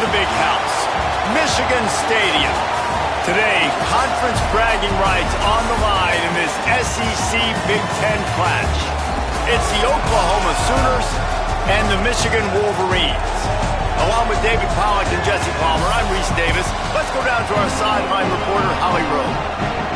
the big house, Michigan Stadium. Today, conference bragging rights on the line in this SEC Big Ten clash. It's the Oklahoma Sooners and the Michigan Wolverines. Along with David Pollack and Jesse Palmer, I'm Reese Davis. Let's go down to our sideline reporter, Holly Rowe.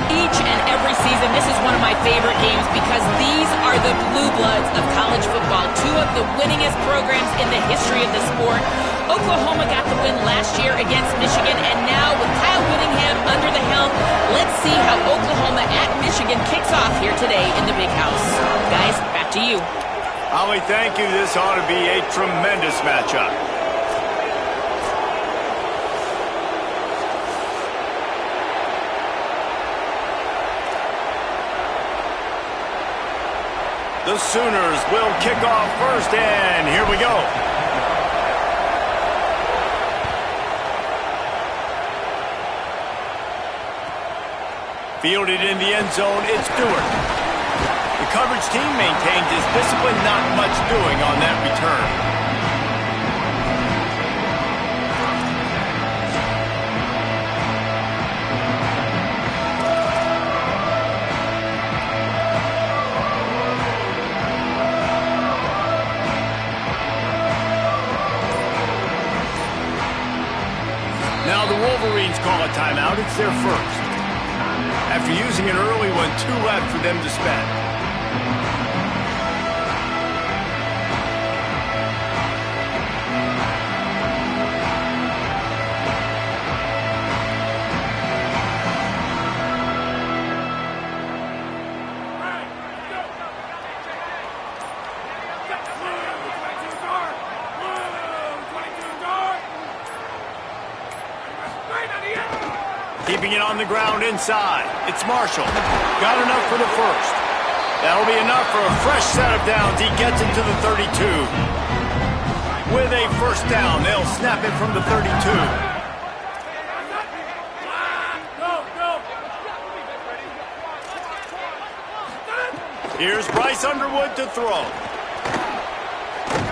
Each and every season, this is one of my favorite games because these are the blue bloods of college football. Two of the winningest programs in the history of the sport. Oklahoma got the win last year against Michigan, and now with Kyle Whittingham under the helm, let's see how Oklahoma at Michigan kicks off here today in the Big House. Guys, back to you. Holly, thank you. This ought to be a tremendous matchup. The Sooners will kick off first, and here we go. Fielded in the end zone, it's Stewart. The coverage team maintains his discipline, not much doing on that return. Now the Wolverines call a timeout. It's their first. After using an early one, 2 left for them to spend. Keeping it on the ground inside. It's Marshall. Got enough for the first. That'll be enough for a fresh set of downs. He gets it to the 32. With a first down, they'll snap it from the 32. Here's Bryce Underwood to throw.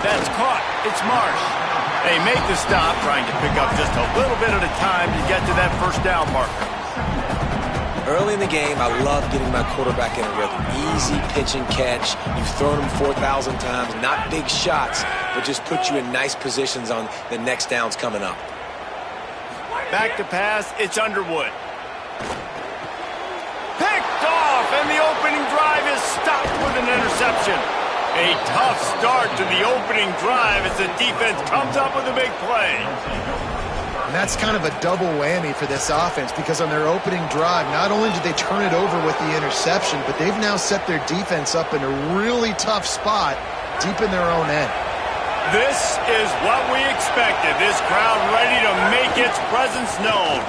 That's caught. It's Marsh. They make the stop, trying to pick up just a little bit at a time to get to that first down marker. Early in the game, I love getting my quarterback in a rhythm. Easy pitch and catch. You've thrown them 4,000 times. Not big shots, but just put you in nice positions on the next downs coming up. Back to pass, it's Underwood. Picked off, and the opening drive is stopped with an interception. A tough start to the opening drive as the defense comes up with a big play. And that's kind of a double whammy for this offense because on their opening drive, not only did they turn it over with the interception, but they've now set their defense up in a really tough spot deep in their own end. This is what we expected. This crowd ready to make its presence known.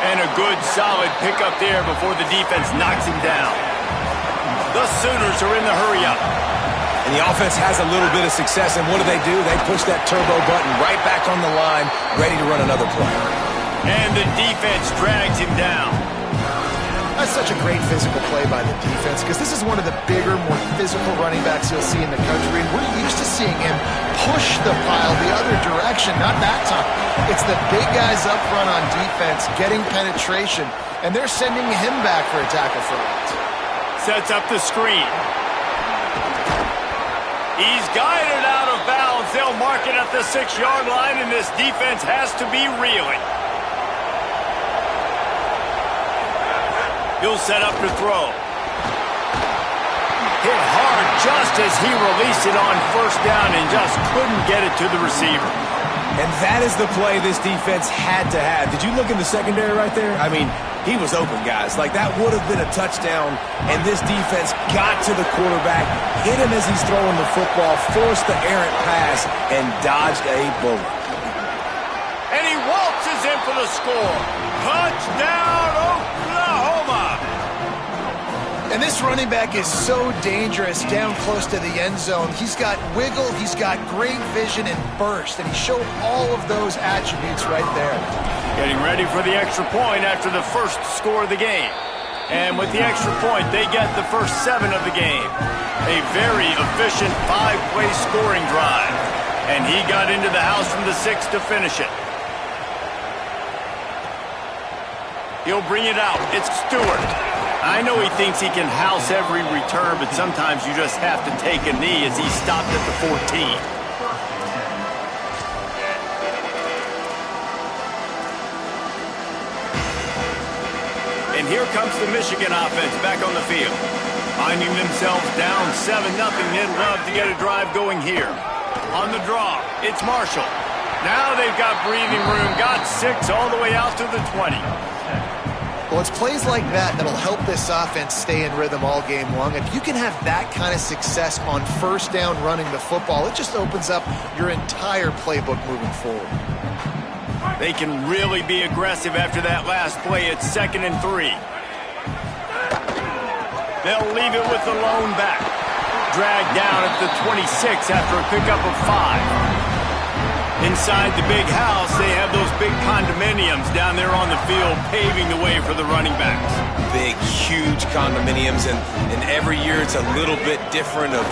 And a good, solid pickup there before the defense knocks him down. The Sooners are in the hurry-up. And the offense has a little bit of success, and what do? They push that turbo button right back on the line, ready to run another play. And the defense drags him down. That's such a great physical play by the defense because this is one of the bigger, more physical running backs you'll see in the country, and we're used to seeing him push the pile the other direction, not that time. It's the big guys up front on defense getting penetration, and they're sending him back for a tackle for loss. Sets up the screen. He's guided out of bounds. They'll mark it at the 6-yard line, and this defense has to be reeling. He'll set up to throw. Hit hard just as he released it on first down and just couldn't get it to the receiver. And that is the play this defense had to have. Did you look in the secondary right there? I mean, he was open, guys. Like, that would have been a touchdown, and this defense got to the quarterback, hit him as he's throwing the football, forced the errant pass, and dodged a bullet. And he waltzes in for the score. Touchdown, Oklahoma! And this running back is so dangerous down close to the end zone. He's got wiggle, he's got great vision and burst, and he showed all of those attributes right there. Getting ready for the extra point after the first score of the game. And with the extra point, they get the first 7 of the game. A very efficient 5-play scoring drive. And he got into the house from the 6 to finish it. He'll bring it out. It's Stewart. I know he thinks he can house every return, but sometimes you just have to take a knee as he stopped at the 14. And here comes the Michigan offense back on the field. Finding themselves down 7-0, they'd love to get a drive going here. On the draw, it's Marshall. Now they've got breathing room, got 6 all the way out to the 20. Well, it's plays like that that'll help this offense stay in rhythm all game long. If you can have that kind of success on first down running the football, it just opens up your entire playbook moving forward. They can really be aggressive after that last play. It's 2nd and 3. They'll leave it with the lone back. Dragged down at the 26 after a pickup of 5. Inside the big house, they have those big condominiums down there on the field paving the way for the running backs. Big, huge condominiums, and every year it's a little bit different of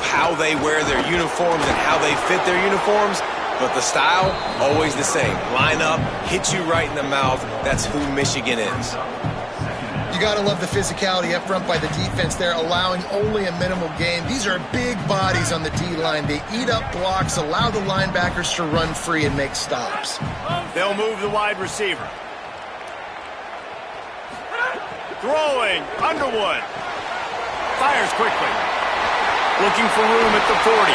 how they wear their uniforms and how they fit their uniforms. But the style, always the same. Line up, hit you right in the mouth. That's who Michigan is. You got to love the physicality up front by the defense there, allowing only a minimal gain. These are big bodies on the D-line. They eat up blocks, allow the linebackers to run free and make stops. They'll move the wide receiver. Throwing, Underwood. Fires quickly. Looking for room at the 40.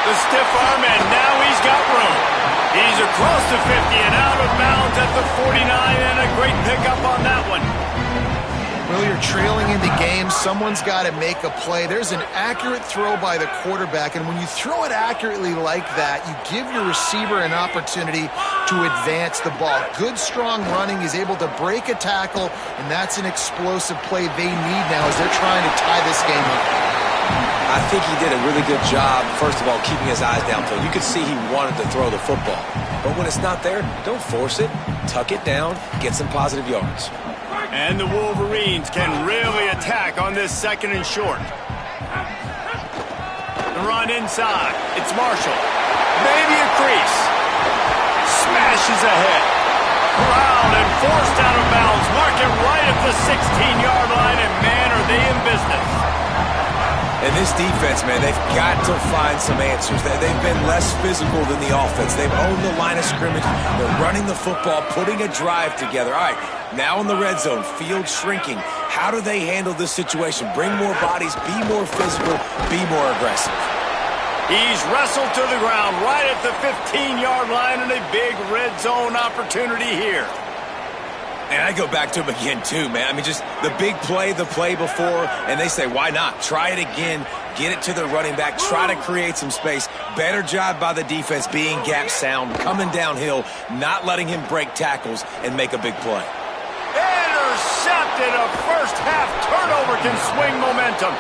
The stiff arm, and now he's got room. He's across the 50 and out of bounds at the 49, and a great pickup on that one. Well, you're trailing in the game. Someone's got to make a play. There's an accurate throw by the quarterback, and when you throw it accurately like that, you give your receiver an opportunity to advance the ball. Good, strong running. He's able to break a tackle, and that's an explosive play they need now as they're trying to tie this game up. I think he did a really good job, first of all, keeping his eyes downfield. You could see he wanted to throw the football. But when it's not there, don't force it. Tuck it down, get some positive yards. And the Wolverines can really attack on this 2nd and short. The run inside. It's Marshall. Maybe a crease. Smashes ahead. Corralled and forced out of bounds. Mark it right at the 16-yard line, and man, are they in business. And this defense, man, they've got to find some answers. They've been less physical than the offense. They've owned the line of scrimmage. They're running the football, putting a drive together. All right, now in the red zone, field shrinking. How do they handle this situation? Bring more bodies, be more physical, be more aggressive. He's wrestled to the ground right at the 15-yard line, and a big red zone opportunity here. And I go back to him again, too, man. I mean, just the big play, the play before, and they say, why not? Try it again. Get it to the running back. Try to create some space. Better job by the defense being gap sound, coming downhill, not letting him break tackles and make a big play. Intercepted. A first-half turnover can swing momentum.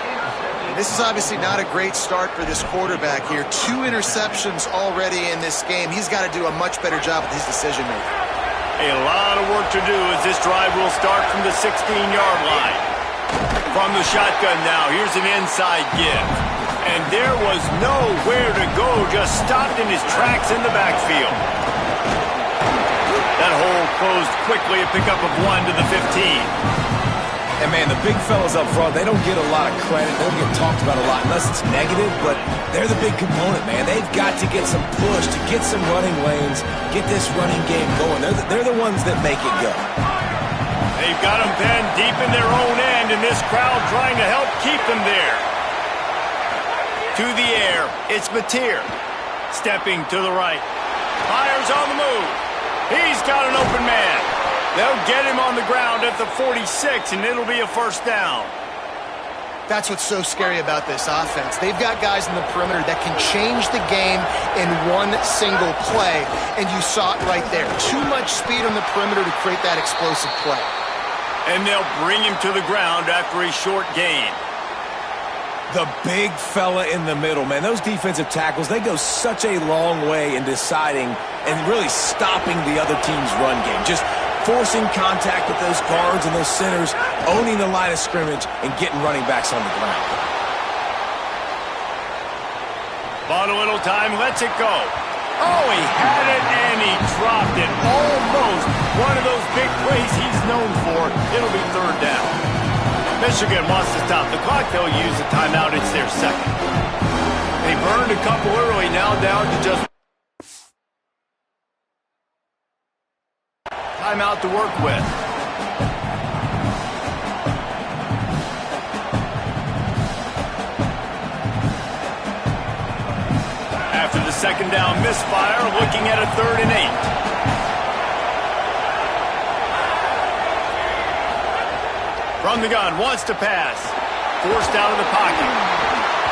This is obviously not a great start for this quarterback here. 2 interceptions already in this game. He's got to do a much better job with his decision-making. A lot of work to do as this drive will start from the 16-yard line. From the shotgun now, here's an inside give. And there was nowhere to go, just stopped in his tracks in the backfield. That hole closed quickly, a pickup of 1 to the 15. And, man, the big fellas up front, they don't get a lot of credit. They don't get talked about a lot unless it's negative, but they're the big component, man. They've got to get some push, to get some running lanes, get this running game going. They're the ones that make it go. They've got them pinned deep in their own end, and this crowd trying to help keep them there. To the air, it's Mateer. Stepping to the right. Fires on the move. He's got an open man. They'll get him on the ground at the 46, and it'll be a first down. That's what's so scary about this offense. They've got guys in the perimeter that can change the game in one single play, and you saw it right there. Too much speed on the perimeter to create that explosive play. And they'll bring him to the ground after a short gain. The big fella in the middle, man. Those defensive tackles, they go such a long way in deciding and really stopping the other team's run game. Just forcing contact with those guards and those centers, owning the line of scrimmage, and getting running backs on the ground. Bought a little time, lets it go. Oh, he had it, and he dropped it. Almost one of those big plays he's known for. It'll be third down. Michigan wants to stop the clock. They'll use a timeout. It's their second. They burned a couple early, now down to just timeout to work with. After the second down misfire, looking at a 3rd and 8. From the gun, wants to pass. Forced out of the pocket.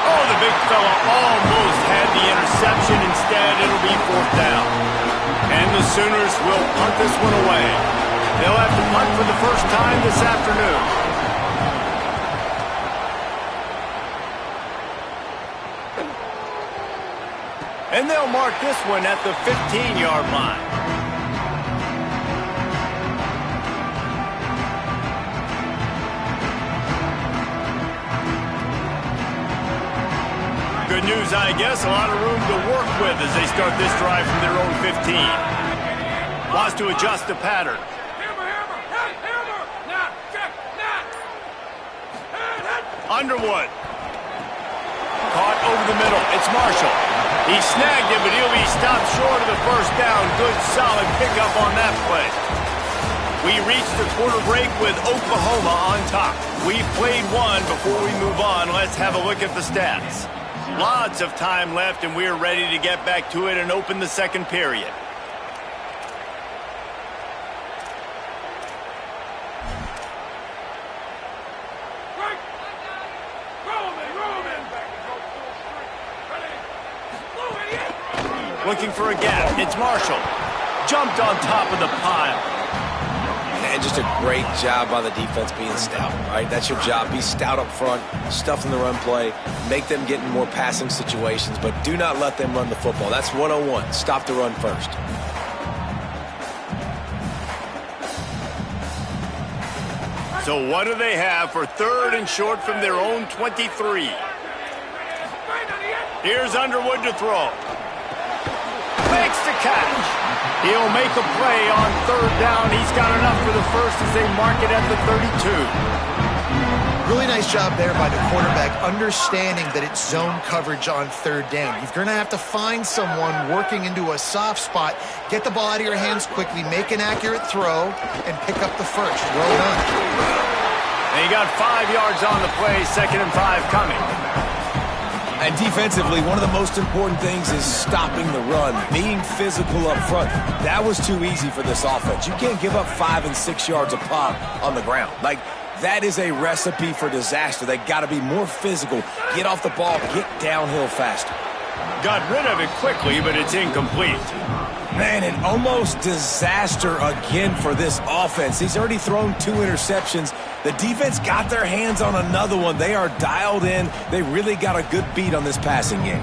Oh, the big fella almost had the interception. Instead, it'll be 4th down. And the Sooners will punt this one away. They'll have to punt for the first time this afternoon. And they'll mark this one at the 15-yard line. Good news, I guess. A lot of room to work with as they start this drive from their own 15. Wants to adjust the pattern. Underwood. Caught over the middle. It's Marshall. He snagged him, but he'll be stopped short of the first down. Good, solid pickup on that play. We reached the quarter break with Oklahoma on top. We've played one. Before we move on, let's have a look at the stats. Lots of time left, and we're ready to get back to it and open the second period. Looking for a gap. It's Marshall. Jumped on top of the pile. And just a great job by the defense being stout, right? That's your job. Be stout up front, stuff in the run play, make them get in more passing situations, but do not let them run the football. That's 101. Stop the run first. So what do they have for 3rd and short from their own 23? Here's Underwood to throw. Makes the catch. He'll make a play on 3rd down. He's got enough for the first as they mark it at the 32. Really nice job there by the quarterback, understanding that it's zone coverage on 3rd down. You're going to have to find someone working into a soft spot, get the ball out of your hands quickly, make an accurate throw, and pick up the first. Well done. And he got 5 yards on the play, 2nd and 5 coming. And defensively, one of the most important things is stopping the run, being physical up front. That was too easy for this offense. You can't give up 5 and 6 yards a pop on the ground. Like, that is a recipe for disaster. They got to be more physical, get off the ball, get downhill faster. Got rid of it quickly, but it's incomplete. Man, an almost disaster again for this offense. He's already thrown 2 interceptions. The defense got their hands on another one. They are dialed in. They really got a good beat on this passing game.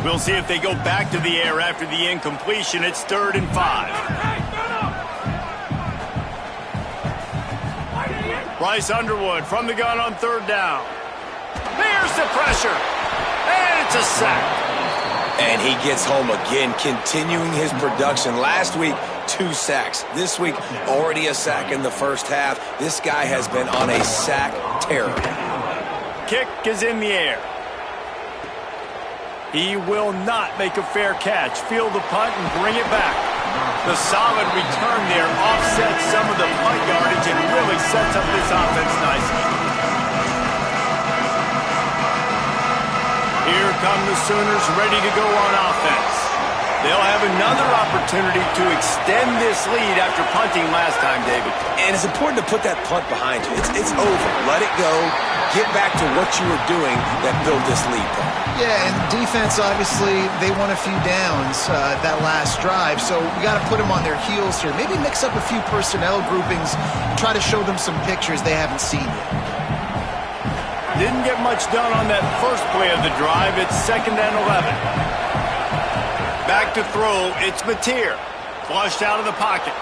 We'll see if they go back to the air after the incompletion. It's 3rd and 5. Bryce Underwood from the gun on 3rd down. There's the pressure. And it's a sack. And he gets home again, continuing his production. Last week, 2 sacks. This week, already a sack in the first half. This guy has been on a sack terror. Kick is in the air. He will not make a fair catch. Field the punt and bring it back. The solid return there offsets some of the punt yardage and really sets up this offense nicely. Here come the Sooners ready to go on offense. They'll have another opportunity to extend this lead after punting last time, David. And it's important to put that punt behind you. It's over. Let it go. Get back to what you were doing that built this lead. Yeah, and defense, obviously, they won a few downs that last drive, so we got to put them on their heels here. Maybe mix up a few personnel groupings, try to show them some pictures they haven't seen yet. Didn't get much done on that first play of the drive. It's 2nd and 11. Back to throw. It's Mateer. Flushed out of the pocket.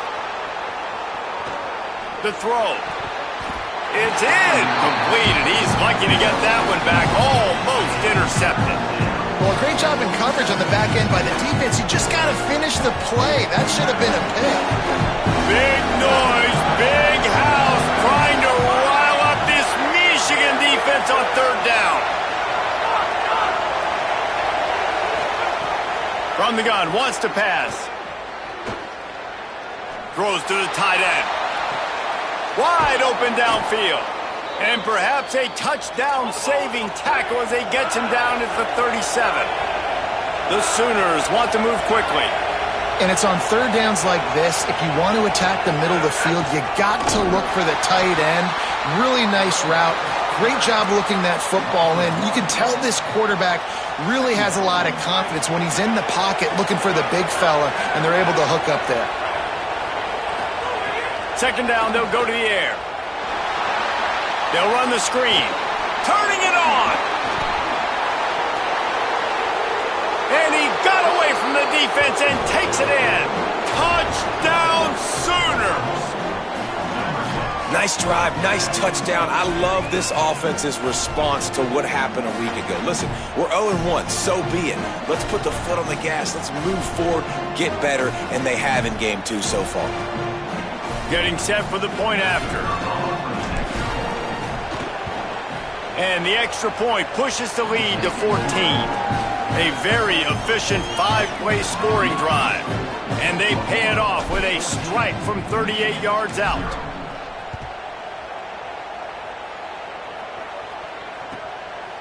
The throw. It's incomplete, and he's lucky to get that one back. Almost intercepted. Well, a great job in coverage on the back end by the defense. You just got to finish the play. That should have been a pick. Big noise, big house, trying to rile up this Michigan defense on third down. From the gun, wants to pass. Throws to the tight end. Wide open downfield. And perhaps a touchdown-saving tackle as they get him down at the 37. The Sooners want to move quickly. And it's on third downs like this. If you want to attack the middle of the field, you got to look for the tight end. Really nice route. Great job looking that football in. You can tell this quarterback really has a lot of confidence when he's in the pocket looking for the big fella, and they're able to hook up there. Second down, they'll go to the air. They'll run the screen. Turning it on. And he got away from the defense and takes it in. Touchdown, Sooners. Nice drive, nice touchdown. I love this offense's response to what happened a week ago. Listen, we're 0-1, so be it. Let's put the foot on the gas. Let's move forward, get better, and they have in game 2 so far. Getting set for the point after. And the extra point pushes the lead to 14. A very efficient 5-play scoring drive. And they pay it off with a strike from 38 yards out.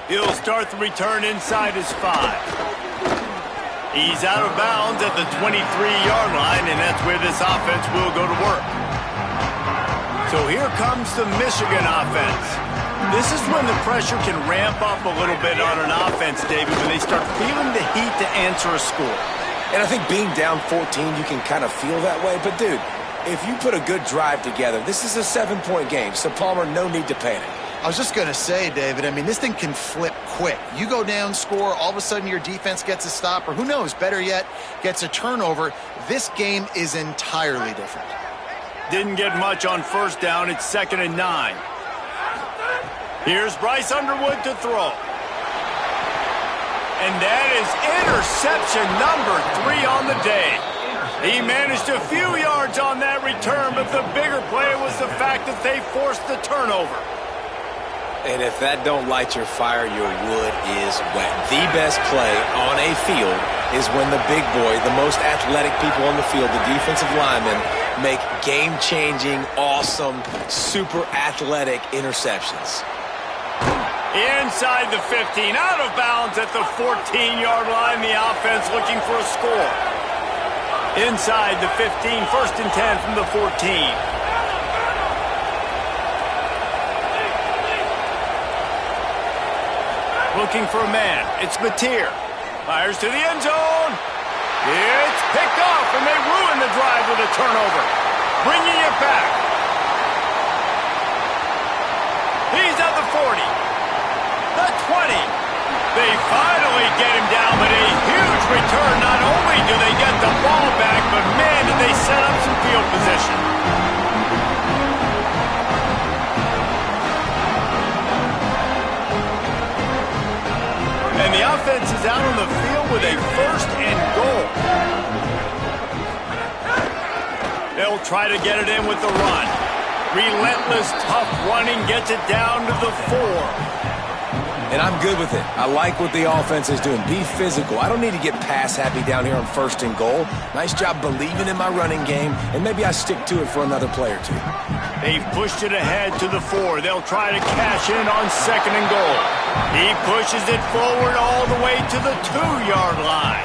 He'll start the return inside his 5. He's out of bounds at the 23-yard line, and that's where this offense will go to work. So here comes the Michigan offense. This is when the pressure can ramp up a little bit on an offense, David, when they start feeling the heat to answer a score. And I think being down 14, you can kind of feel that way. But, dude, if you put a good drive together, this is a 7-point game. So, Palmer, no need to panic. I was just going to say, David, I mean, this thing can flip quick. You go down, score, all of a sudden your defense gets a stop, or who knows, better yet, gets a turnover. This game is entirely different. Didn't get much on first down. It's 2nd and 9. Here's Bryce Underwood to throw. And that is interception number 3 on the day. He managed a few yards on that return, but the bigger play was the fact that they forced the turnover. And if that don't light your fire, your wood is wet. The best play on a field is when the big boy, the most athletic people on the field, the defensive linemen, make game-changing, awesome, super athletic interceptions. Inside the 15, out of bounds at the 14-yard line. The offense looking for a score. Inside the 15, 1st and 10 from the 14. Looking for a man. It's Mateer. Fires to the end zone. It's picked off, and they ruin the drive with a turnover. Bringing it back. He's at the 40. The 20. They finally get him down, but a huge return. Not only do they get the ball back, but man, did they set up some field position. And the offense is out on the field with a 1st and goal. They'll try to get it in with the run. Relentless, tough running gets it down to the 4. And I'm good with it. I like what the offense is doing. Be physical. I don't need to get pass happy down here on 1st and goal. Nice job believing in my running game, and maybe I stick to it for another play or 2. They've pushed it ahead to the 4. They'll try to cash in on 2nd and goal. He pushes it forward all the way to the 2-yard line.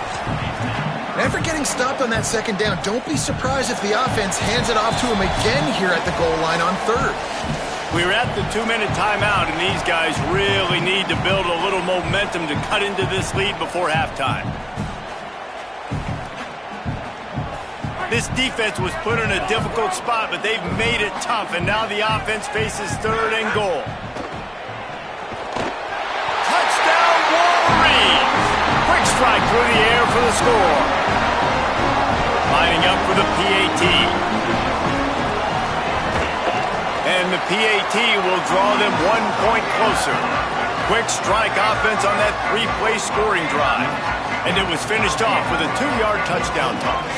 After getting stopped on that 2nd down, don't be surprised if the offense hands it off to him again here at the goal line on 3rd. We're at the 2-minute timeout, and these guys really need to build a little momentum to cut into this lead before halftime. This defense was put in a difficult spot, but they've made it tough, and now the offense faces 3rd and goal. Touchdown, Wolverines! Quick strike through the air for the score. Lining up for the PAT. And the PAT will draw them 1 point closer. Quick strike offense on that three-play scoring drive. And it was finished off with a 2-yard touchdown toss.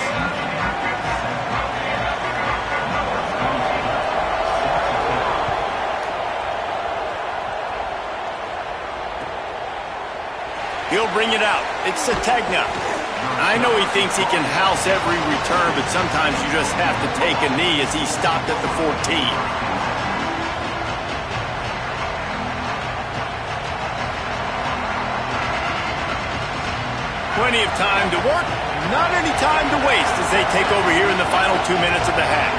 He'll bring it out. It's Ncaa. I know he thinks he can house every return, but sometimes you just have to take a knee as he stopped at the 14. Plenty of time to work, not any time to waste as they take over here in the final 2 minutes of the half.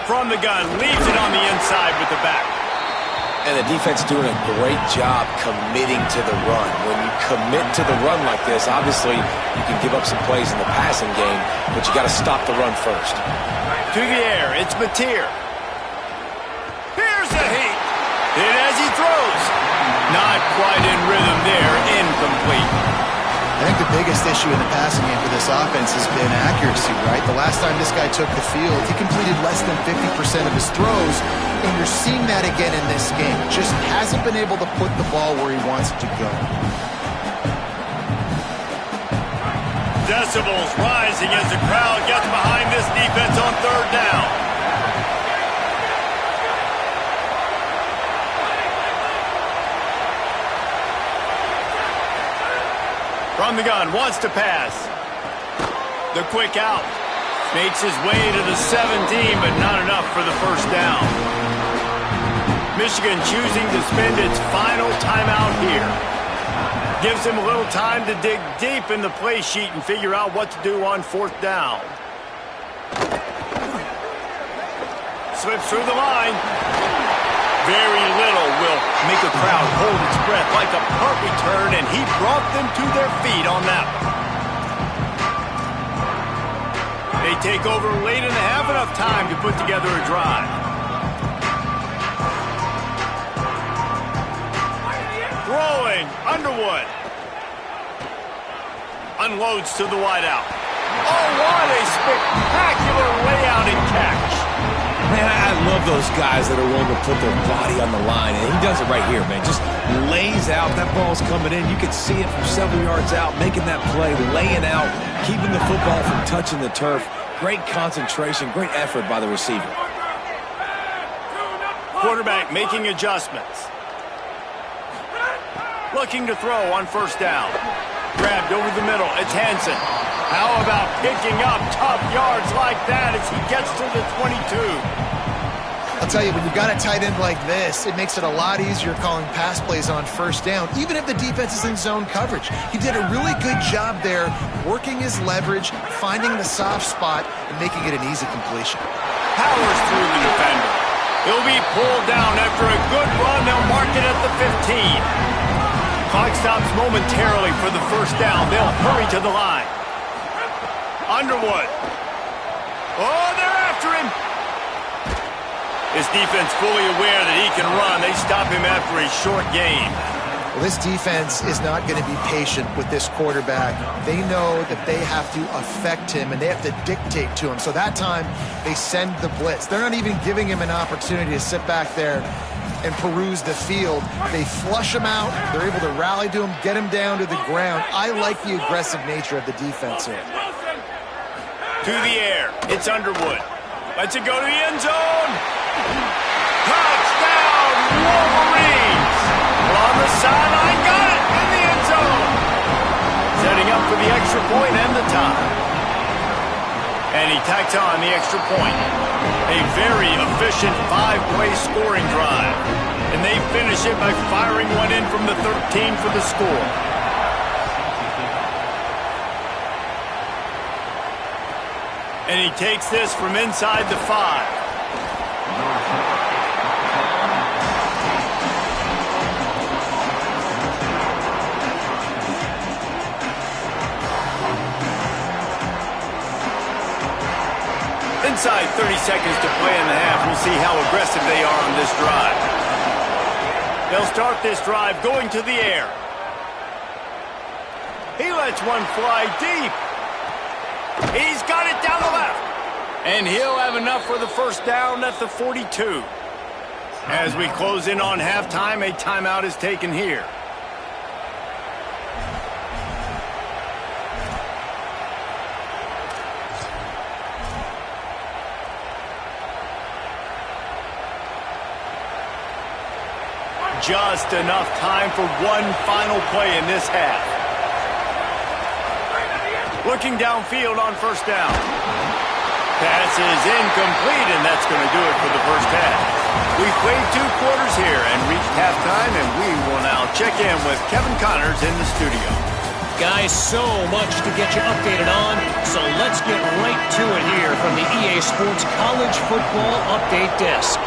From the gun, leaves it on the inside with the back. And the defense doing a great job committing to the run. When you commit to the run like this, obviously you can give up some plays in the passing game, but you got to stop the run first. To the air, it's Mateer. Here's a heat. Hit as he throws. Not quite in rhythm there. Incomplete. I think the biggest issue in the passing game for this offense has been accuracy, right? The last time this guy took the field, he completed less than 50% of his throws, and you're seeing that again in this game. Just hasn't been able to put the ball where he wants it to go. Decibels rising as the crowd gets behind this defense on third down. From the gun, wants to pass. The quick out. Makes his way to the 17, but not enough for the first down. Michigan choosing to spend its final timeout here. Gives him a little time to dig deep in the play sheet and figure out what to do on fourth down. Slips through the line. Very little will make a crowd hold its breath like a punt return, and he brought them to their feet on that one. They take over late in the half, enough time to put together a drive. Throwing, Underwood. Unloads to the wideout. Oh, what a spectacular layout and catch. Man, I love those guys that are willing to put their body on the line, and he does it right here, man. Just lays out. That ball's coming in. You can see it from several yards out, making that play, laying out, keeping the football from touching the turf. Great concentration, great effort by the receiver. Quarterback making adjustments. Looking to throw on first down. Grabbed over the middle. It's Hansen. How about picking up tough yards like that as he gets to the 22? I'll tell you, when you've got a tight end like this, it makes it a lot easier calling pass plays on first down, even if the defense is in zone coverage. He did a really good job there, working his leverage, finding the soft spot, and making it an easy completion. Powers through the defender. He'll be pulled down after a good run. They'll mark it at the 15. Clock stops momentarily for the first down. They'll hurry to the line. Underwood. Oh, they're after him. His defense fully aware that he can run. They stop him after a short gain. Well, this defense is not going to be patient with this quarterback. They know that they have to affect him, and they have to dictate to him. So that time, they send the blitz. They're not even giving him an opportunity to sit back there and peruse the field. They flush him out. They're able to rally to him, get him down to the ground. I like the aggressive nature of the defense here. To the air. It's Underwood. Lets it go to the end zone. Touchdown, Wolverines. On the sideline, got it in the end zone. Setting up for the extra point and the tie. And he tacks on the extra point. A very efficient 5-play scoring drive. And they finish it by firing one in from the 13 for the score. And he takes this from inside the 5. Inside 30 seconds to play in the half. We'll see how aggressive they are on this drive. They'll start this drive going to the air. He lets one fly deep. He's got it down the left. And he'll have enough for the first down at the 42. As we close in on halftime, a timeout is taken here. Just enough time for one final play in this half. Looking downfield on first down. Pass is incomplete, and that's going to do it for the first half. We've played 2 quarters here and reached halftime, and we will now check in with Kevin Connors in the studio. Guys, so much to get you updated on, so let's get right to it here from the EA Sports College Football Update Desk.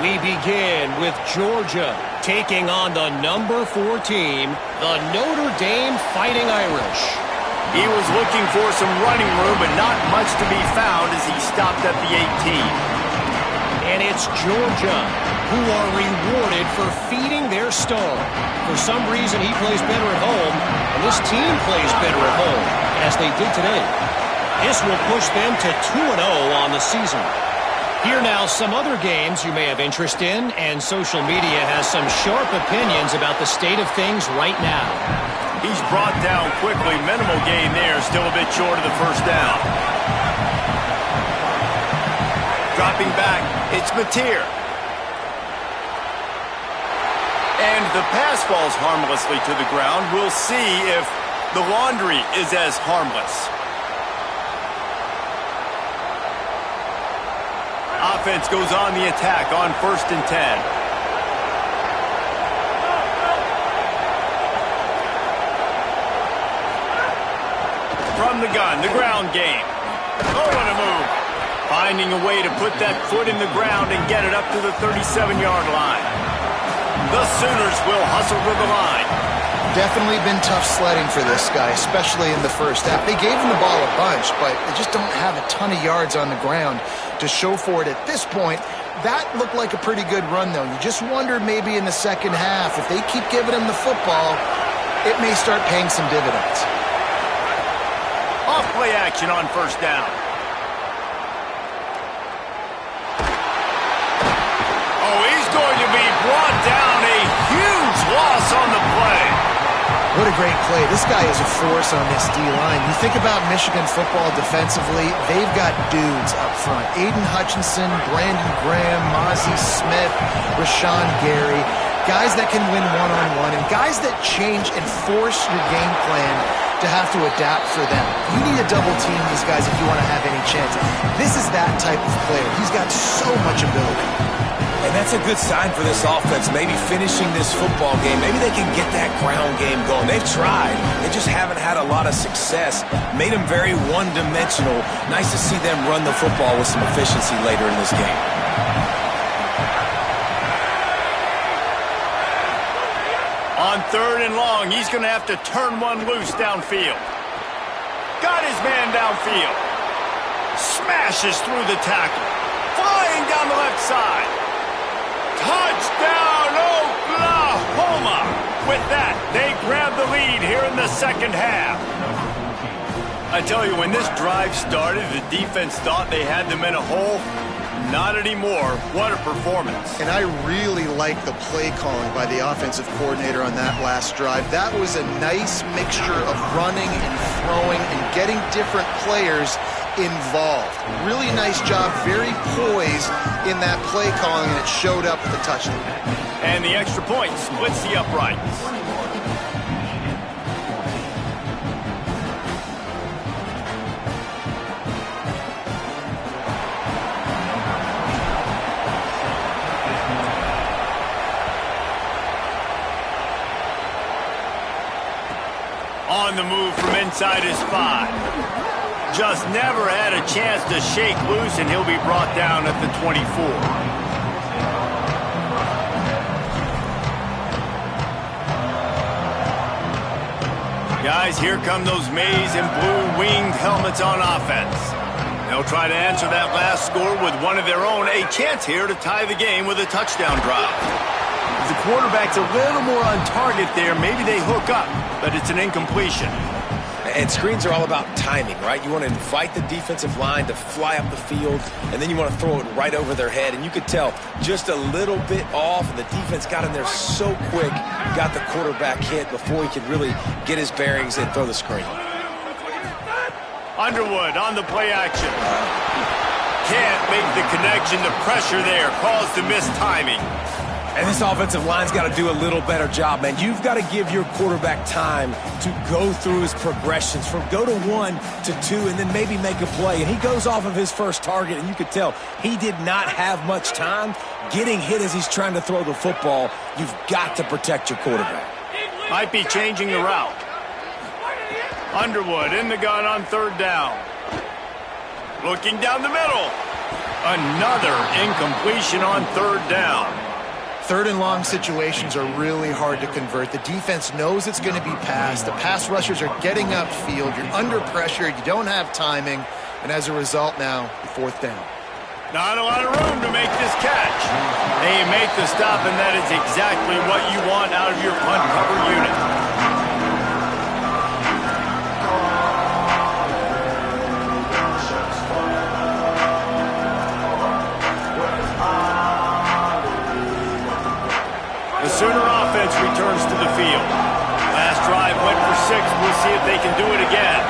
We begin with Georgia taking on the number 4 team, the Notre Dame Fighting Irish. He was looking for some running room, but not much to be found as he stopped at the 18. And it's Georgia who are rewarded for feeding their star. For some reason, he plays better at home, and this team plays better at home, as they did today. This will push them to 2-0 on the season. Here now, some other games you may have interest in, and social media has some sharp opinions about the state of things right now. He's brought down quickly. Minimal gain there, still a bit short of the first down. Dropping back, it's Mateer. And the pass falls harmlessly to the ground. We'll see if the laundry is as harmless. Offense goes on the attack on 1st and 10. From the gun, the ground game. Oh, what a move. Finding a way to put that foot in the ground and get it up to the 37-yard line. The Sooners will hustle to the line. Definitely been tough sledding for this guy, especially in the first half. They gave him the ball a bunch, but they just don't have a ton of yards on the ground to show for it at this point. That looked like a pretty good run, though. You just wondered maybe in the second half, if they keep giving him the football, it may start paying some dividends. Off play action on first down. Oh, he's going to be brought down. A huge loss on the play. What a great play. This guy is a force on this D-line. You think about Michigan football defensively, they've got dudes up front. Aiden Hutchinson, Brandon Graham, Mozzie Smith, Rashawn Gary. Guys that can win one-on-one and guys that change and force your game plan to have to adapt for them. You need to double team these guys if you want to have any chance. This is that type of player. He's got so much ability. And that's a good sign for this offense, maybe finishing this football game. Maybe they can get that ground game going. They've tried. They just haven't had a lot of success. Made them very one-dimensional. Nice to see them run the football with some efficiency later in this game. On 3rd and long, he's going to have to turn one loose downfield. Got his man downfield. Smashes through the tackle. Flying down the left side. Touchdown, Oklahoma! With that, they grab the lead here in the second half. I tell you, when this drive started, the defense thought they had them in a hole. Not anymore. What a performance. And I really like the play calling by the offensive coordinator on that last drive. That was a nice mixture of running and throwing and getting different players involved. Really nice job, very poised in that play calling, and it showed up with the touchdown. And the extra point splits the uprights. On the move from inside his 5. Just never had a chance to shake loose, and he'll be brought down at the 24. Guys, here come those maize and blue-winged helmets on offense. They'll try to answer that last score with one of their own. A chance here to tie the game with a touchdown drive. If the quarterback's a little more on target there, maybe they hook up, but it's an incompletion. And screens are all about timing, right? You want to invite the defensive line to fly up the field, and then you want to throw it right over their head. And you could tell just a little bit off, and the defense got in there so quick, got the quarterback hit before he could really get his bearings and throw the screen. Underwood on the play action. Can't make the connection. The pressure there caused the missed timing. And this offensive line's got to do a little better job, man. You've got to give your quarterback time to go through his progressions from go to 1 to 2 and then maybe make a play. And he goes off of his first target, and you could tell he did not have much time getting hit as he's trying to throw the football. You've got to protect your quarterback. Might be changing the route. Underwood in the gun on third down. Looking down the middle. Another incompletion on third down. Third and long situations are really hard to convert. The defense knows it's going to be passed. The pass rushers are getting upfield. You're under pressure. You don't have timing. And as a result now, fourth down. Not a lot of room to make this catch. They make the stop, and that is exactly what you want out of your punt cover unit. The Sooner offense returns to the field. Last drive went for 6. We'll see if they can do it again.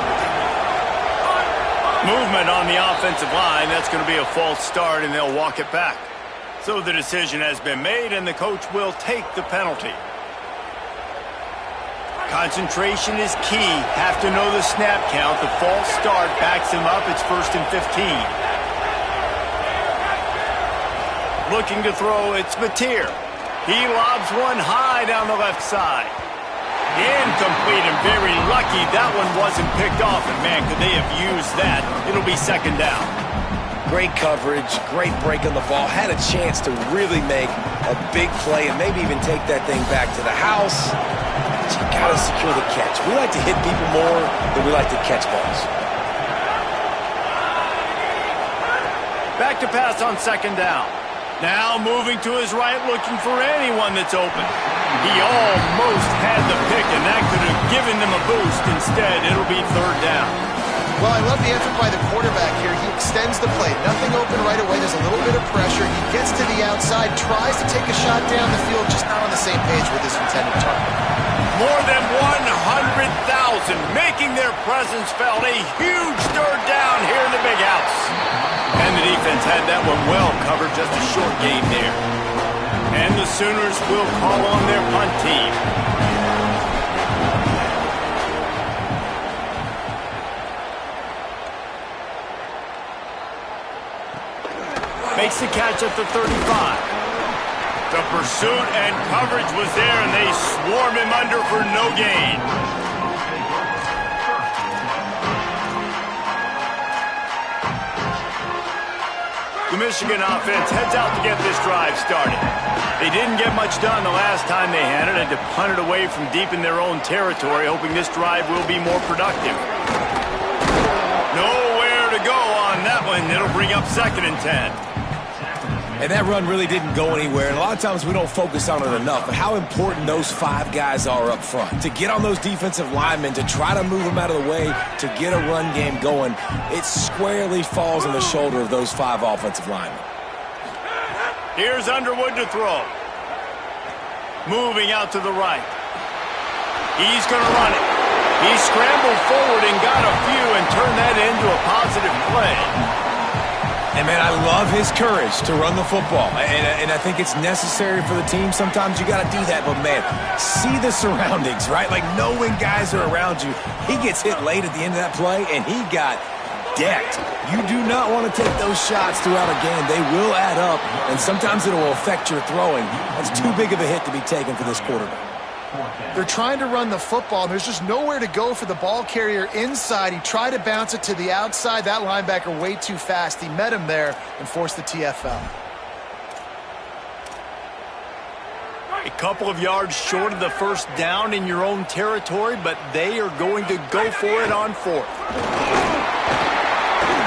Movement on the offensive line. That's going to be a false start, and they'll walk it back. So the decision has been made, and the coach will take the penalty. Concentration is key. Have to know the snap count. The false start backs him up. It's 1st and 15. Looking to throw, it's Mateer. He lobs one high down the left side. Incomplete, and very lucky that one wasn't picked off. And, man, could they have used that? It'll be second down. Great coverage, great break on the ball. Had a chance to really make a big play and maybe even take that thing back to the house. But you got to secure the catch. We like to hit people more than we like to catch balls. Back to pass on second down. Now moving to his right, looking for anyone that's open. He almost had the pick, and that could have given them a boost. Instead, it'll be third down. Well, I love the effort by the quarterback here. He extends the play. Nothing open right away. There's a little bit of pressure. He gets to the outside, tries to take a shot down the field, just not on the same page with his intended target. More than 100,000 making their presence felt. A huge third down here in the big house. And the defense had that one well covered, just a short game there. And the Sooners will call on their punt team. Makes the catch at the 35. The pursuit and coverage was there, and they swarm him under for no gain. The Michigan offense heads out to get this drive started. They didn't get much done the last time they had it, and to punt it away from deep in their own territory, hoping this drive will be more productive. Nowhere to go on that one. It'll bring up 2nd and 10. And that run really didn't go anywhere. And a lot of times we don't focus on it enough. But how important those 5 guys are up front. To get on those defensive linemen, to try to move them out of the way, to get a run game going, it squarely falls on the shoulder of those 5 offensive linemen. Here's Underwood to throw. Moving out to the right. He's going to run it. He scrambled forward and got a few and turned that into a positive play. And, man, I love his courage to run the football. And I think it's necessary for the team. Sometimes you got to do that. But, man, see the surroundings, right? Like, knowing guys are around you. He gets hit late at the end of that play, and he got decked. You do not want to take those shots throughout a game. They will add up, and sometimes it will affect your throwing. That's too big of a hit to be taken for this quarterback. They're trying to run the football, and there's just nowhere to go for the ball carrier inside. He tried to bounce it to the outside. That linebacker way too fast. He met him there and forced the TFL. A couple of yards short of the first down in your own territory, but they are going to go for it on 4th.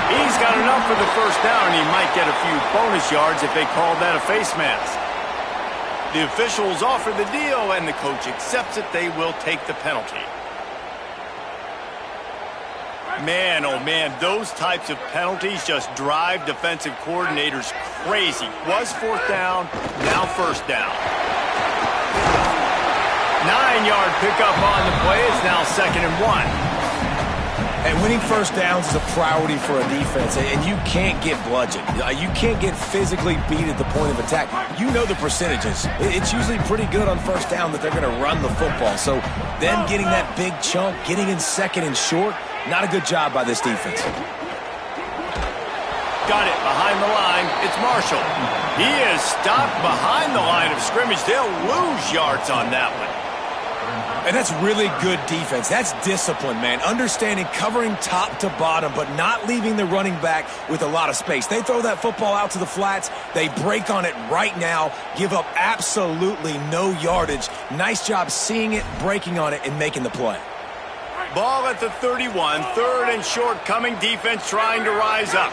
He's got enough for the first down, and he might get a few bonus yards if they call that a face mask. The officials offer the deal, and the coach accepts it. They will take the penalty. Man, oh man, those types of penalties just drive defensive coordinators crazy. Was fourth down, now first down. 9-yard pickup on the play. It's now 2nd and 1. And winning first downs is a priority for a defense, and you can't get bludgeoned. You can't get physically beat at the point of attack. You know the percentages. It's usually pretty good on first down that they're going to run the football. So them getting that big chunk, getting in 2nd and short, not a good job by this defense. Got it behind the line. It's Marshall. He is stopped behind the line of scrimmage. They'll lose yards on that one. And that's really good defense. That's discipline, man. Understanding covering top to bottom, but not leaving the running back with a lot of space. They throw that football out to the flats. They break on it right now, give up absolutely no yardage. Nice job seeing it, breaking on it, and making the play. Ball at the 31, 3rd and short coming. Defense trying to rise up.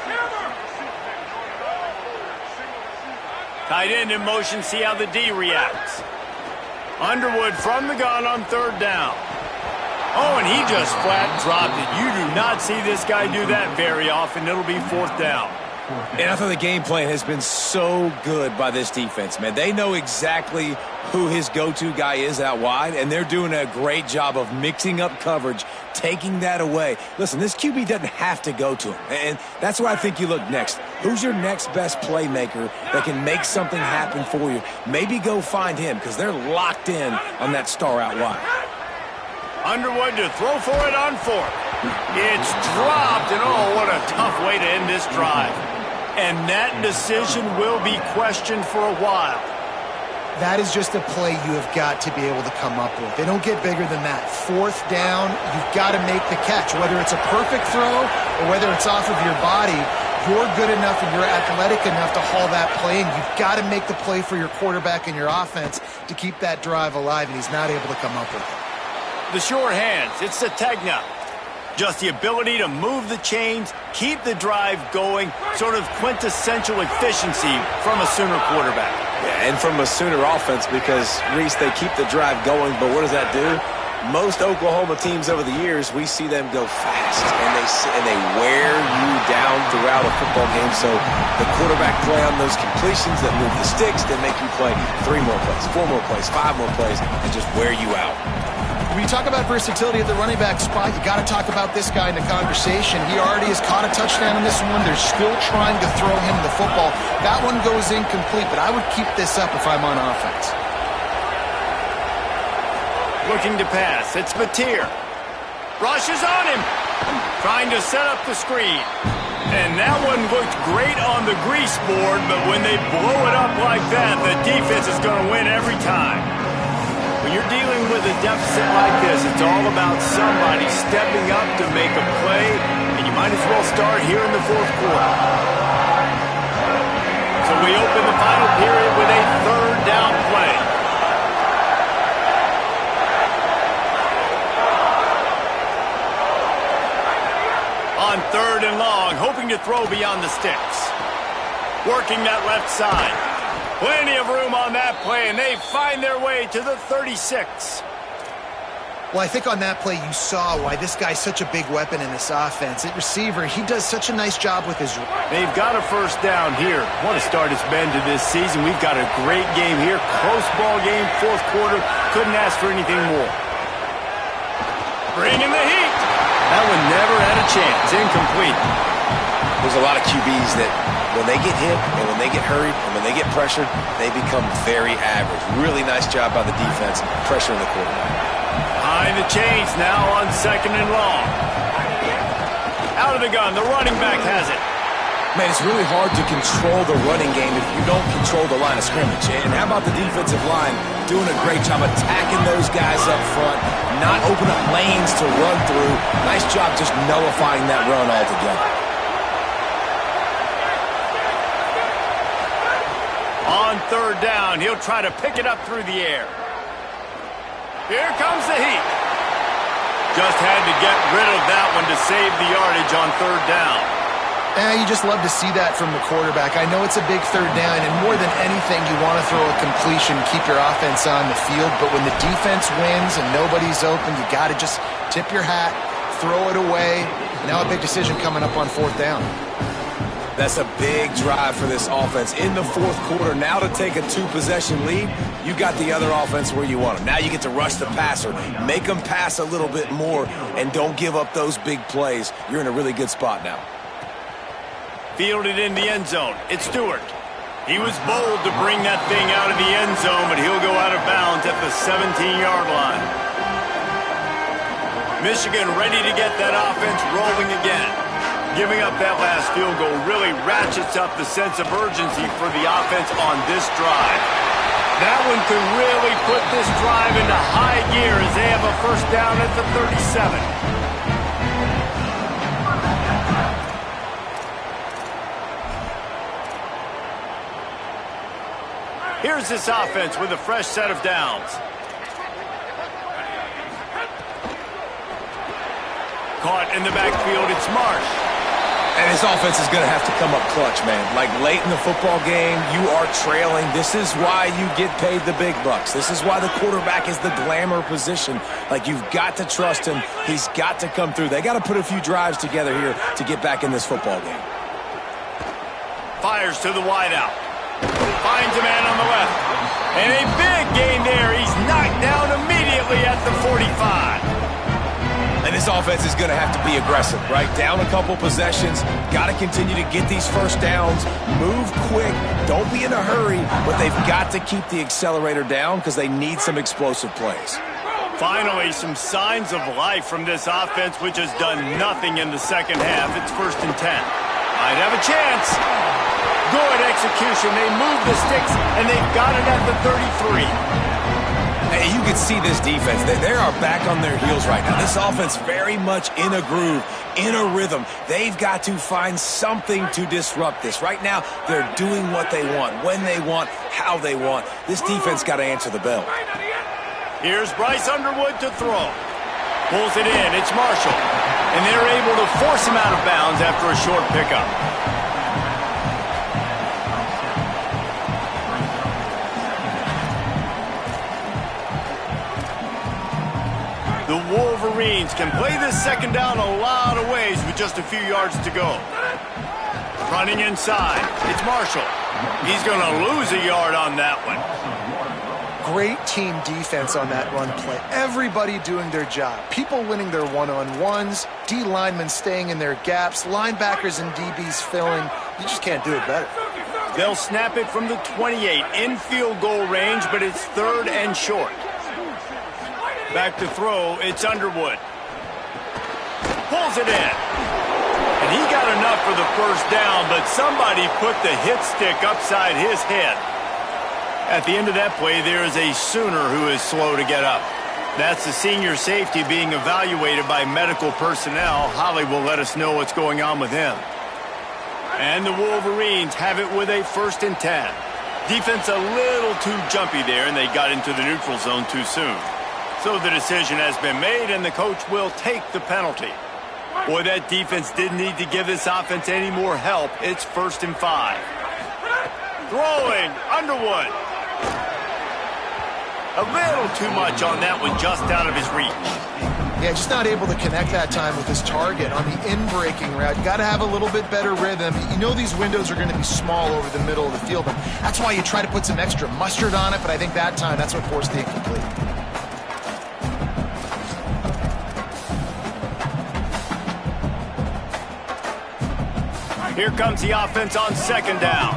Tight end in motion, see how the D reacts. Underwood from the gun on 3rd down. Oh, and he just flat dropped it. You do not see this guy do that very often. It'll be 4th down. And I thought the game plan has been so good by this defense, man. They know exactly who his go-to guy is out wide, and they're doing a great job of mixing up coverage, taking that away. Listen, this QB doesn't have to go to him, and that's why I think you look next. Who's your next best playmaker that can make something happen for you? Maybe go find him, because they're locked in on that star out wide. Underwood to throw for it on 4th. It's dropped, and oh, what a tough way to end this drive. And that decision will be questioned for a while. That is just a play you have got to be able to come up with. They don't get bigger than that. 4th down, you've got to make the catch. Whether it's a perfect throw or whether it's off of your body, you're good enough and you're athletic enough to haul that play, and you've got to make the play for your quarterback and your offense to keep that drive alive, and he's not able to come up with it. The sure hands, it's the Ncaa. Just the ability to move the chains, keep the drive going, sort of quintessential efficiency from a Sooner quarterback. Yeah, and from a Sooner offense, because, Reese, they keep the drive going, but what does that do? Most Oklahoma teams over the years, we see them go fast, and they wear you down throughout a football game. So the quarterback play on those completions that move the sticks, that make you play 3 more plays, 4 more plays, 5 more plays, and just wear you out. When you talk about versatility at the running back spot, you got to talk about this guy in the conversation. He already has caught a touchdown in this one. They're still trying to throw him the football. That one goes incomplete, but I would keep this up if I'm on offense. Looking to pass. It's Mateer. Rushes on him. Trying to set up the screen. And that one looked great on the grease board, but when they blow it up like that, the defense is going to win every time. When you're dealing with a deficit like this, it's all about somebody stepping up to make a play, and you might as well start here in the 4th quarter. So we open the final period with a 3rd down play. On 3rd and long, hoping to throw beyond the sticks. Working that left side. Plenty of room on that play, and they find their way to the 36. Well, I think on that play you saw why this guy's such a big weapon in this offense. At receiver, he does such a nice job with his... They've got a first down here. What a start it's been to this season. We've got a great game here. Close ball game, 4th quarter. Couldn't ask for anything more. Bringing the heat. That one never had a chance. Incomplete. There's a lot of QBs that when they get hit and when they get hurried and when they get pressured, they become very average. Really nice job by the defense pressuring the quarterback. Behind the chains now on 2nd and long. Out of the gun, the running back has it. Man, it's really hard to control the running game if you don't control the line of scrimmage. And how about the defensive line doing a great job attacking those guys up front, not open up lanes to run through. Nice job just nullifying that run altogether. On 3rd down, he'll try to pick it up through the air. Here comes the heat. Just had to get rid of that one to save the yardage on 3rd down. You just love to see that from the quarterback. I know it's a big 3rd down, and more than anything, you want to throw a completion, keep your offense on the field. But when the defense wins and nobody's open, you got to just tip your hat, throw it away. Now a big decision coming up on 4th down. That's a big drive for this offense in the 4th quarter. Now to take a 2-possession lead, you got the other offense where you want them. Now you get to rush the passer, make them pass a little bit more, and don't give up those big plays. You're in a really good spot now. Fielded in the end zone. It's Stewart. He was bold to bring that thing out of the end zone, but he'll go out of bounds at the 17-yard line. Michigan ready to get that offense rolling again. Giving up that last field goal really ratchets up the sense of urgency for the offense on this drive. That one could really put this drive into high gear as they have a first down at the 37. Here's this offense with a fresh set of downs. Caught in the backfield, it's Marsh. And his offense is going to have to come up clutch, man. Like late in the football game, you are trailing. This is why you get paid the big bucks. This is why the quarterback is the glamour position. Like, you've got to trust him. He's got to come through. They got to put a few drives together here to get back in this football game. Fires to the wideout. Finds a man on the left. And a big gain there. He's knocked down immediately at the 45. And this offense is going to have to be aggressive, right? Down a couple possessions. Got to continue to get these first downs. Move quick. Don't be in a hurry. But they've got to keep the accelerator down because they need some explosive plays. Finally, some signs of life from this offense, which has done nothing in the second half. It's 1st and 10. Might have a chance. Good execution. They move the sticks, and they've got it at the 33. Hey, you can see this defense. They are back on their heels right now. This offense very much in a groove, in a rhythm. They've got to find something to disrupt this. Right now, they're doing what they want, when they want, how they want. This defense got to answer the bell. Here's Bryce Underwood to throw. Pulls it in. It's Marshall. And they're able to force him out of bounds after a short pickup. The Wolverines can play this second down a lot of ways with just a few yards to go. Running inside, it's Marshall. He's going to lose a yard on that one. Great team defense on that run play. Everybody doing their job. People winning their one-on-ones, D linemen staying in their gaps, linebackers and DBs filling. You just can't do it better. They'll snap it from the 28 in field goal range, but it's 3rd and short. Back to throw, it's Underwood. Pulls it in. And he got enough for the first down, but somebody put the hit stick upside his head. At the end of that play, there is a Sooner who is slow to get up. That's the senior safety being evaluated by medical personnel. Holly will let us know what's going on with him. And the Wolverines have it with a 1st and 10. Defense a little too jumpy there, and they got into the neutral zone too soon. So the decision has been made, and the coach will take the penalty. Boy, that defense didn't need to give this offense any more help. It's 1st and 5. Throwing, Underwood. A little too much on that one, just out of his reach. Yeah, just not able to connect that time with his target on the in-breaking route. You got to have a little bit better rhythm. You know these windows are going to be small over the middle of the field, and that's why you try to put some extra mustard on it, but I think that time that's what forced the incomplete. Here comes the offense on 2nd down.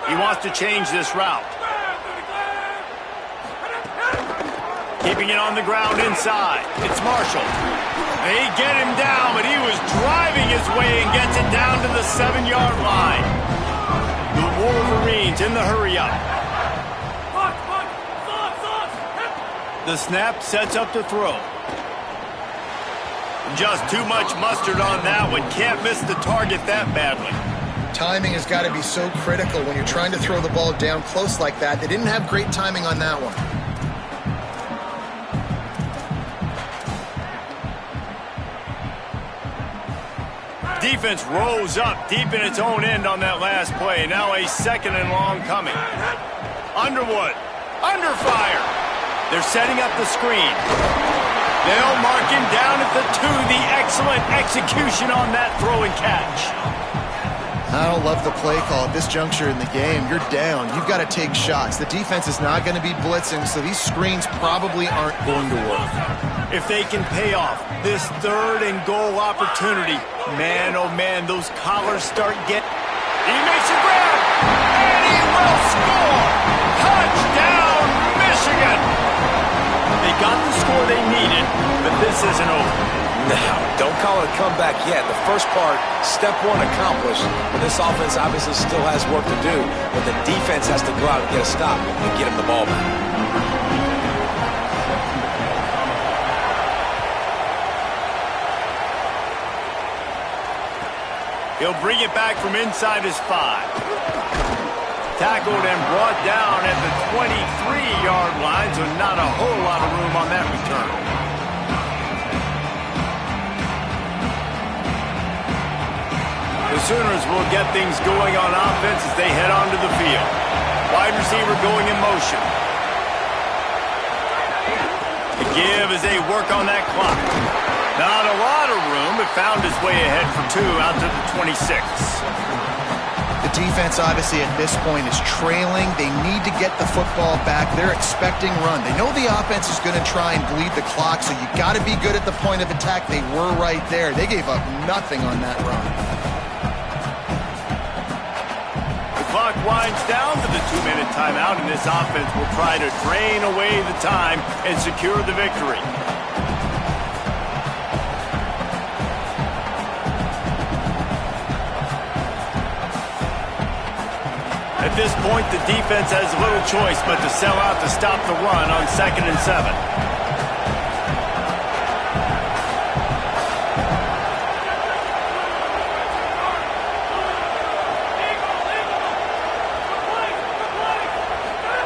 He wants to change this route. Keeping it on the ground inside. It's Marshall. They get him down, but he was driving his way and gets it down to the 7-yard line. The Wolverines in the hurry-up. The snap sets up to throw. Just too much mustard on that one. Can't miss the target that badly. Timing has got to be so critical when you're trying to throw the ball down close like that. They didn't have great timing on that one. Defense rose up deep in its own end on that last play. Now a 2nd and long coming. Underwood, under fire. They're setting up the screen. They'll mark him down at the 2. The excellent execution on that throw and catch. I don't love the play call at this juncture in the game. You're down. You've got to take shots. The defense is not going to be blitzing, so these screens probably aren't going to work. If they can pay off this 3rd and goal opportunity, man, oh man, those collars start getting... He makes a grab, and he will score! Touchdown, Michigan! They got the score they needed, but this isn't over. No, don't call it a comeback yet. The first part, step 1 accomplished. But this offense obviously still has work to do. But the defense has to go out and get a stop and get him the ball back. He'll bring it back from inside his 5. Tackled and brought down at the 23-yard line, so not a whole lot of room on that return. The Sooners will get things going on offense as they head onto the field. Wide receiver going in motion. The give as they work on that clock. Not a lot of room, but found his way ahead for 2 out to the 26. The defense, obviously, at this point is trailing. They need to get the football back. They're expecting run. They know the offense is going to try and bleed the clock, so you got to be good at the point of attack. They were right there. They gave up nothing on that run. Clock winds down to the 2-minute timeout, and this offense will try to drain away the time and secure the victory. At this point, the defense has little choice but to sell out to stop the run on 2nd and 7.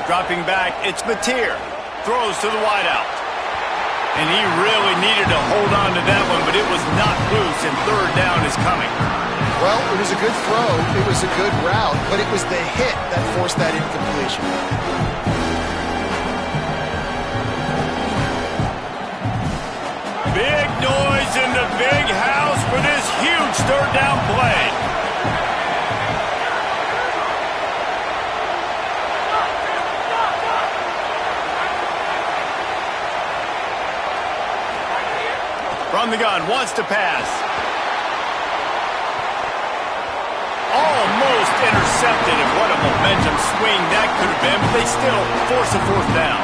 Dropping back, it's Mateer. Throws to the wideout. And he really needed to hold on to that one, but it was not loose, and 3rd down is coming. Well, it was a good throw. It was a good route, but it was the hit that forced that incompletion. Big noise in the big house for this huge 3rd down play. From the gun, wants to pass. Almost intercepted, and what a momentum swing that could have been, but they still force a 4th down.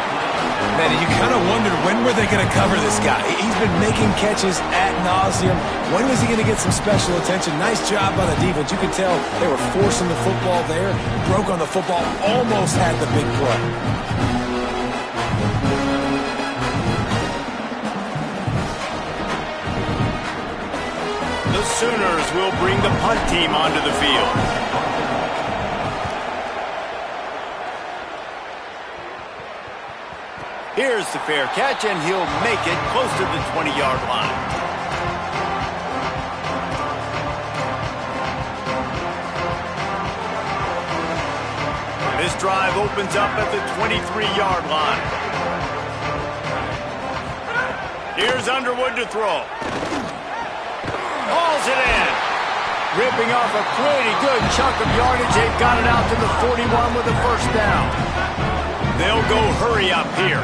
Man, you kind of wondered when were they going to cover this guy. He's been making catches ad nauseum. When was he going to get some special attention? Nice job by the defense. You could tell they were forcing the football there, broke on the football, almost had the big play. The Sooners will bring the punt team onto the field. Here's the fair catch, and he'll make it close to the 20-yard line. This drive opens up at the 23-yard line. Here's Underwood to throw. Hauls it in. Ripping off a pretty good chunk of yardage. They've got it out to the 41 with a 1st down. They'll go hurry up here.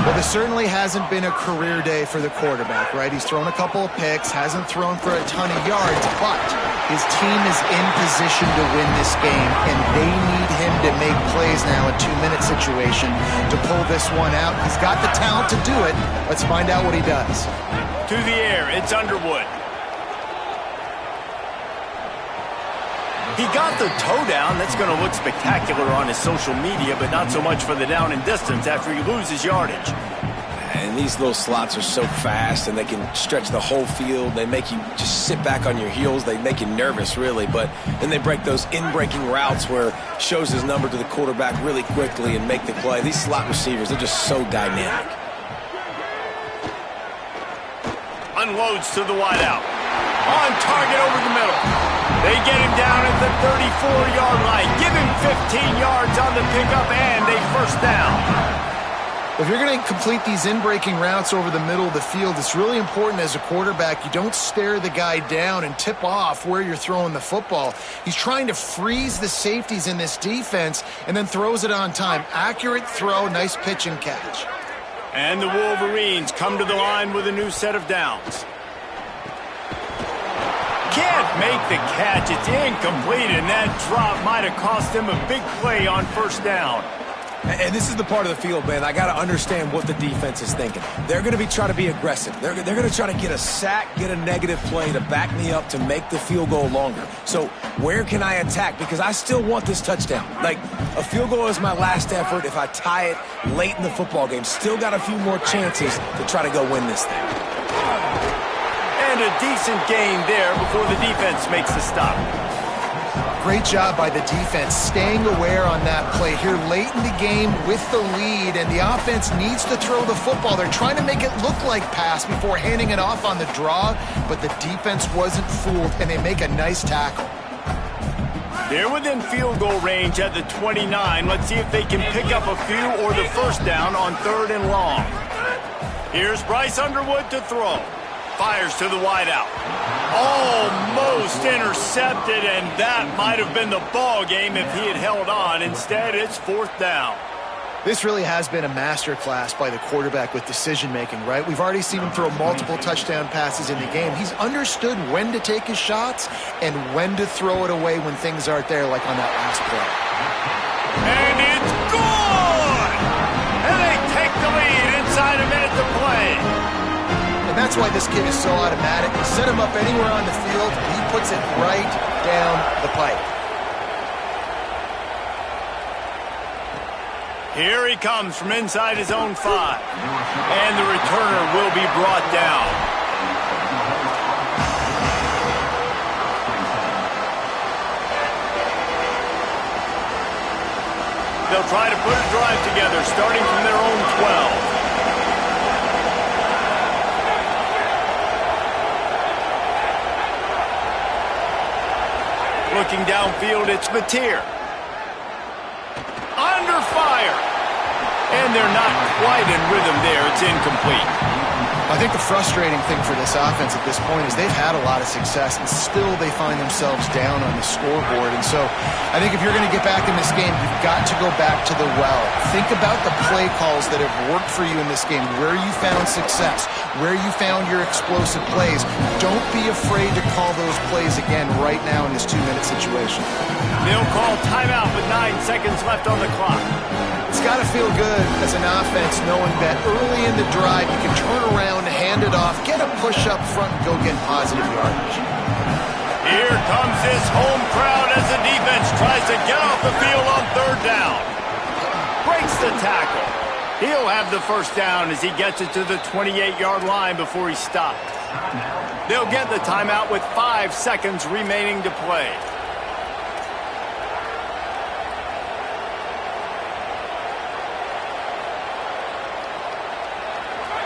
Well, this certainly hasn't been a career day for the quarterback, right? He's thrown a couple of picks, hasn't thrown for a ton of yards, but his team is in position to win this game, and they need him to make plays now, a 2-minute situation, to pull this one out. He's got the talent to do it. Let's find out what he does. To the air, it's Underwood. He got the toe down. That's going to look spectacular on his social media, but not so much for the down and distance after he loses yardage. And these little slots are so fast, and they can stretch the whole field. They make you just sit back on your heels. They make you nervous, really. But then they break those in-breaking routes where shows his number to the quarterback really quickly and make the play. These slot receivers, they're just so dynamic. Unloads to the wideout. On target over the middle. They get him down at the 34-yard line. Give him 15 yards on the pickup and a 1st down. Well, if you're going to complete these in-breaking routes over the middle of the field, it's really important as a quarterback you don't stare the guy down and tip off where you're throwing the football. He's trying to freeze the safeties in this defense and then throws it on time. Accurate throw, nice pitch and catch. And the Wolverines come to the line with a new set of downs. Can't make the catch. It's incomplete, and that drop might have cost him a big play on first down. And this is the part of the field, man, I got to understand what the defense is thinking. They're going to be trying to be aggressive. They're going to try to get a sack, get a negative play to back me up to make the field goal longer. So where can I attack? Because I still want this touchdown. Like, a field goal is my last effort. If I tie it late in the football game, still got a few more chances to try to go win this thing. And a decent gain there before the defense makes the stop. Great job by the defense staying aware on that play here late in the game with the lead, and the offense needs to throw the football. They're trying to make it look like pass before handing it off on the draw, but the defense wasn't fooled, and they make a nice tackle. They're within field goal range at the 29. Let's see if they can pick up a few or the first down on 3rd and long. Here's Bryce Underwood to throw. Fires to the wideout. Almost intercepted, and that might have been the ball game if he had held on. Instead, it's 4th down. This really has been a master class by the quarterback with decision-making, right? We've already seen him throw multiple touchdown passes in the game. He's understood when to take his shots and when to throw it away when things aren't there, like on that last play. And it's good! And they take the lead inside a minute to play. And that's why this kid is so automatic. You set him up anywhere on the field, he puts it right down the pipe. Here he comes from inside his own 5. And the returner will be brought down. They'll try to put a drive together, starting from their own 12. Looking downfield, it's Mateer. Under fire. And they're not quite in rhythm there. It's incomplete. I think the frustrating thing for this offense at this point is they've had a lot of success, and still they find themselves down on the scoreboard. And so I think if you're going to get back in this game, you've got to go back to the well. Think about the play calls that have worked for you in this game, where you found success, where you found your explosive plays. Don't be afraid to call those plays again right now in this 2-minute situation. They'll call timeout with 9 seconds left on the clock. It's got to feel good as an offense knowing that early in the drive you can turn around, hand it off, get a push up front, and go get positive yardage. Here comes this home crowd as the defense tries to get off the field on 3rd down. Breaks the tackle. He'll have the first down as he gets it to the 28-yard line before he stopped. They'll get the timeout with 5 seconds remaining to play.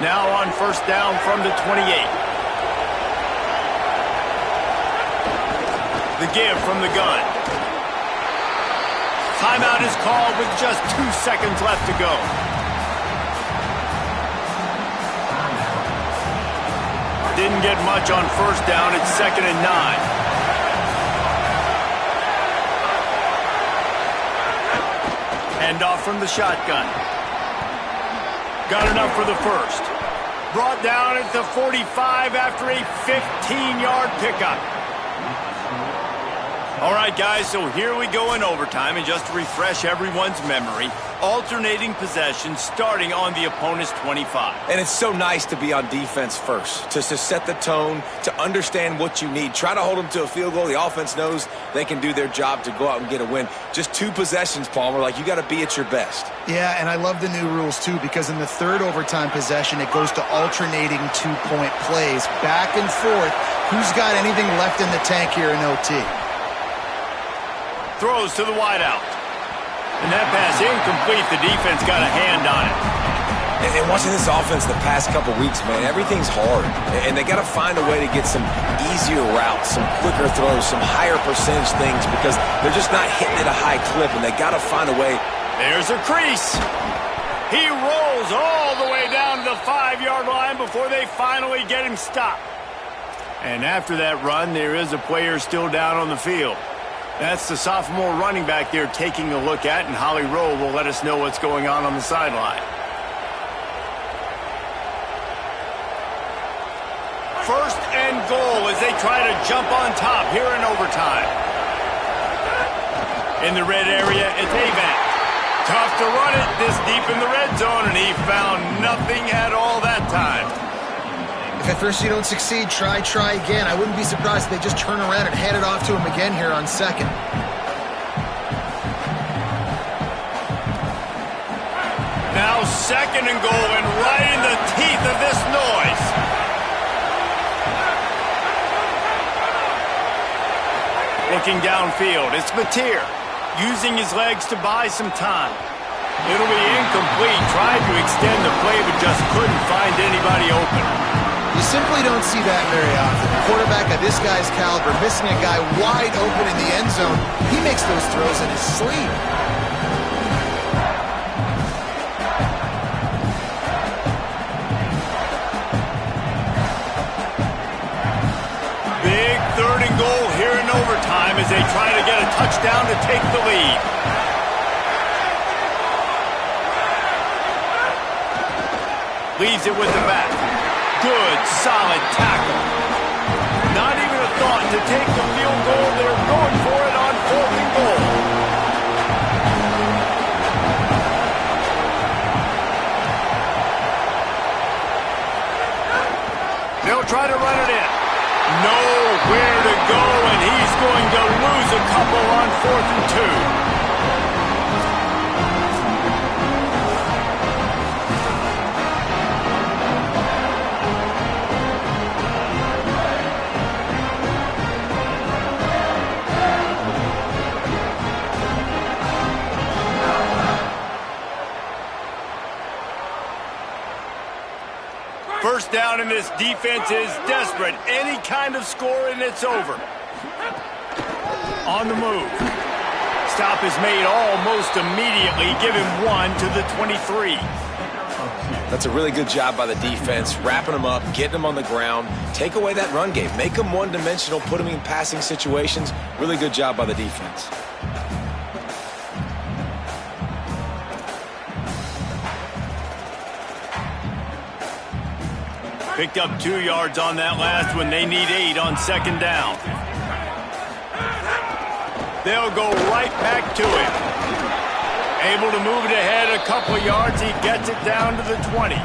Now on first down from the 28. The give from the gun. Timeout is called with just 2 seconds left to go. Didn't get much on first down. It's 2nd and 9. Hand off from the shotgun. Got enough for the first. Brought down at the 45 after a 15-yard pickup. All right, guys, so here we go in overtime, and just to refresh everyone's memory, alternating possession starting on the opponent's 25. And it's so nice to be on defense first, to set the tone, to understand what you need. Try to hold them to a field goal. The offense knows they can do their job to go out and get a win. Just 2 possessions, Palmer. Like, you got to be at your best. Yeah, and I love the new rules, too, because in the 3rd overtime possession, it goes to alternating 2-point plays, back and forth. Who's got anything left in the tank here in OT? Throws to the wideout. And that pass incomplete. The defense got a hand on it. And watching this offense the past couple weeks, man, everything's hard. And they got to find a way to get some easier routes, some quicker throws, some higher percentage things, because they're just not hitting at a high clip, and they got to find a way. There's a crease. He rolls all the way down to the 5-yard line before they finally get him stopped. And after that run, there is a player still down on the field. That's the sophomore running back they're taking a look at, and Holly Rowe will let us know what's going on the sideline. First and goal as they try to jump on top here in overtime. In the red area, it's Avant. Tough to run it this deep in the red zone, and he found nothing at all that time. If at first you don't succeed, try again. I wouldn't be surprised if they just turn around and hand it off to him again here on second. Now second and goal, and right in the teeth of this noise. Looking downfield, it's Mateer, using his legs to buy some time. It'll be incomplete. Tried to extend the play, but just couldn't find anybody open. You simply don't see that very often. A quarterback of this guy's caliber missing a guy wide open in the end zone. He makes those throws in his sleep. Big third and goal here in overtime as they try to get a touchdown to take the lead. Leaves it with the back. Good, solid tackle. Not even a thought to take the field goal. They're going for it on 4th and goal. They'll try to run it in. Nowhere to go, and he's going to lose a couple on 4th and 2. First down, and this defense is desperate. Any kind of score, and it's over. On the move. Stop is made almost immediately. Give him 1 to the 23. That's a really good job by the defense, wrapping them up, getting them on the ground. Take away that run game. Make them one-dimensional, put them in passing situations. Really good job by the defense. Picked up 2 yards on that last one. They need 8 on second down. They'll go right back to him. Able to move it ahead a couple yards. He gets it down to the 20.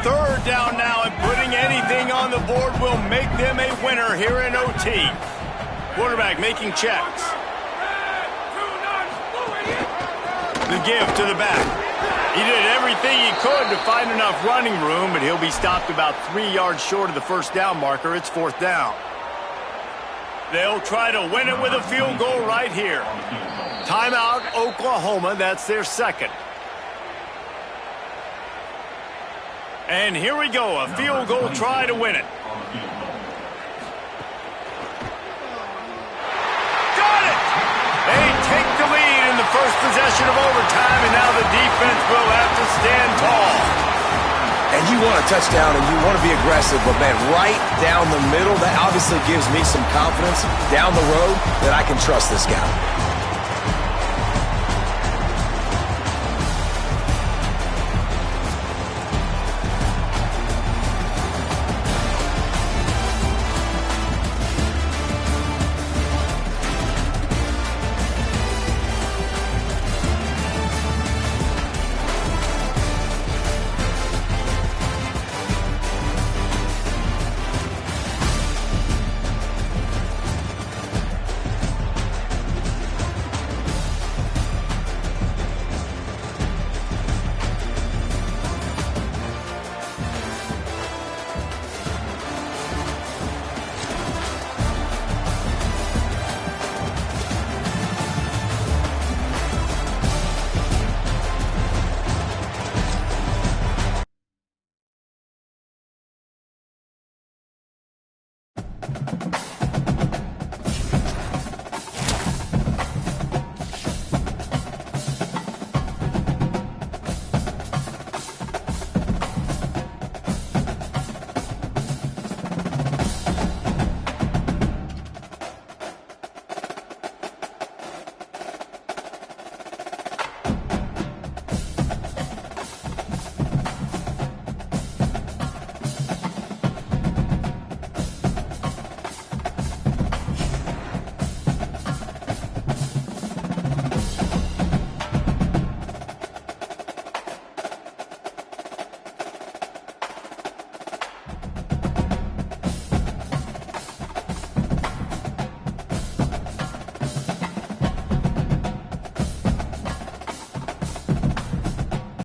Third down now, and putting anything on the board will make them a winner here in OT. Quarterback making checks. The give to the back. He did everything he could to find enough running room, but he'll be stopped about 3 yards short of the first down marker. It's 4th down. They'll try to win it with a field goal right here. Timeout, Oklahoma. That's their second. And here we go, a field goal try to win it. Got it! They take the lead in the first possession of overtime, and now the defense will have to stand tall. And you want a touchdown, and you want to be aggressive, but, man, right down the middle, that obviously gives me some confidence down the road that I can trust this guy.